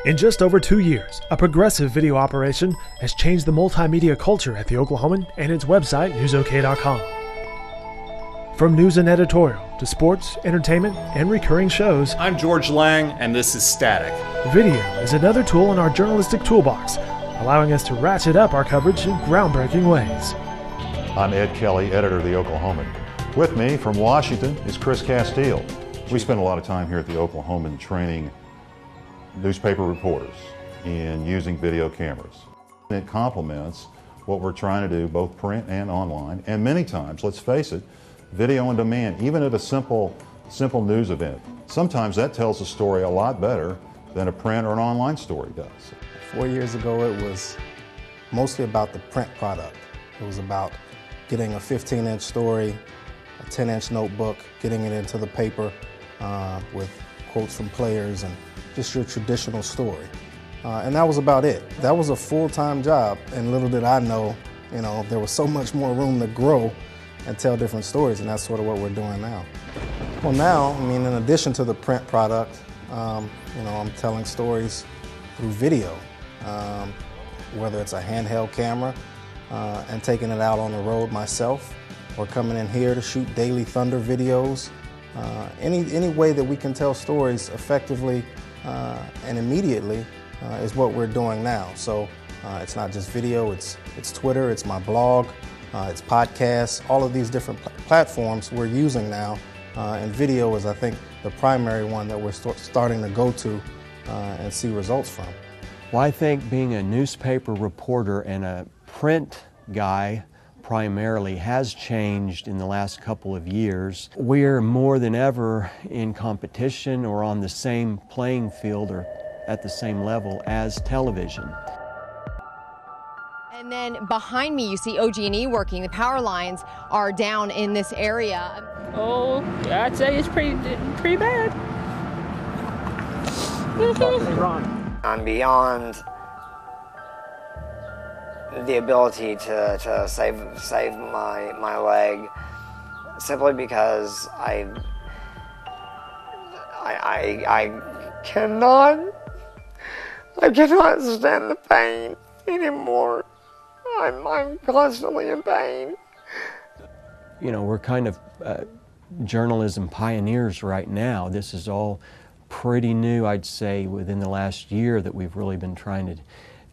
In just over 2 years, a progressive video operation has changed the multimedia culture at the Oklahoman and its website, NewsOK.com. From news and editorial to sports, entertainment, and recurring shows, I'm George Lang, and this is Static. Video is another tool in our journalistic toolbox, allowing us to ratchet up our coverage in groundbreaking ways. I'm Ed Kelly, editor of the Oklahoman. With me from Washington is Chris Castile. We spend a lot of time here at the Oklahoman training newspaper reporters in using video cameras. It complements what we're trying to do, both print and online, and many times, let's face it, video on demand, even at a simple news event. Sometimes that tells a story a lot better than a print or an online story does. 4 years ago, it was mostly about the print product. It was about getting a 15-inch story, a 10-inch notebook, getting it into the paper with quotes from players and just your traditional story. And that was about it. That was a full-time job, and little did I know, there was so much more room to grow and tell different stories, and that's sort of what we're doing now. Well, now, in addition to the print product, I'm telling stories through video, whether it's a handheld camera and taking it out on the road myself, or coming in here to shoot daily thunder videos. Any way that we can tell stories effectively and immediately is what we're doing now. So it's not just video, it's Twitter, it's my blog, it's podcasts, all of these different platforms we're using now. And video is, I think, the primary one that we're starting to go to and see results from. Well, I think being a newspaper reporter and a print guy primarily has changed in the last couple of years. We're more than ever in competition or on the same playing field or at the same level as television. And then behind me you see OG&E working. The power lines are down in this area. Oh, I'd say it's pretty bad. I'm beyond the ability to save my leg, simply because I cannot stand the pain anymore. I'm constantly in pain. We're kind of journalism pioneers right now. This is all pretty new, I'd say, within the last year that we've really been trying to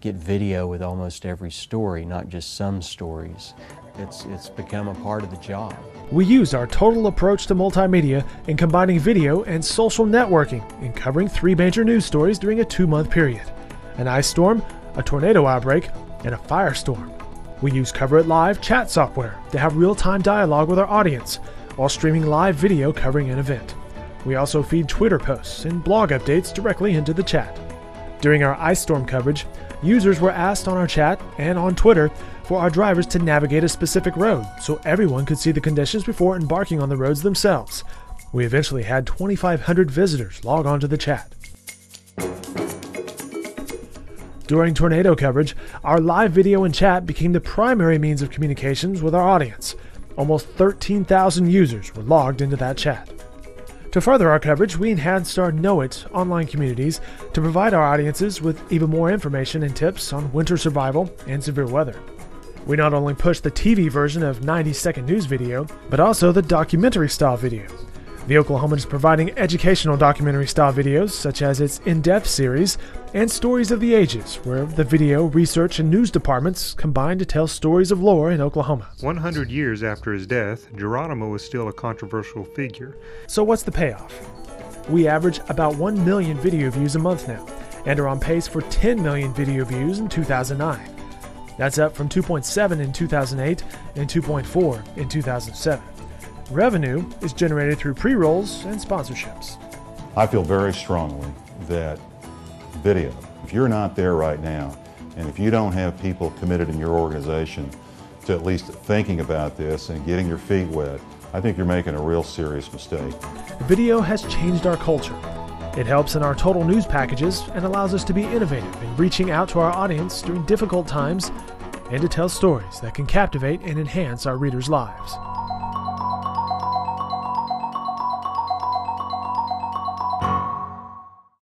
get video with almost every story, not just some stories. It's become a part of the job. We use our total approach to multimedia in combining video and social networking in covering 3 major news stories during a 2-month period: an ice storm, a tornado outbreak, and a firestorm. We use Cover It Live chat software to have real-time dialogue with our audience while streaming live video covering an event. We also feed Twitter posts and blog updates directly into the chat. During our ice storm coverage, users were asked on our chat and on Twitter for our drivers to navigate a specific road so everyone could see the conditions before embarking on the roads themselves. We eventually had 2,500 visitors log on to the chat. During tornado coverage, our live video and chat became the primary means of communications with our audience. Almost 13,000 users were logged into that chat. To further our coverage, we enhanced our Know It online communities to provide our audiences with even more information and tips on winter survival and severe weather. We not only pushed the TV version of 90-second news video, but also the documentary-style video. The Oklahoman is providing educational documentary-style videos, such as its In-Depth series and Stories of the Ages, where the video, research, and news departments combine to tell stories of lore in Oklahoma. 100 years after his death, Geronimo is still a controversial figure. So what's the payoff? We average about 1 million video views a month now, and are on pace for 10 million video views in 2009. That's up from 2.7 in 2008 and 2.4 in 2007. Revenue is generated through pre-rolls and sponsorships. I feel very strongly that video, if you're not there right now, and if you don't have people committed in your organization to at least thinking about this and getting your feet wet, I think you're making a real serious mistake. Video has changed our culture. It helps in our total news packages and allows us to be innovative in reaching out to our audience during difficult times and to tell stories that can captivate and enhance our readers' lives.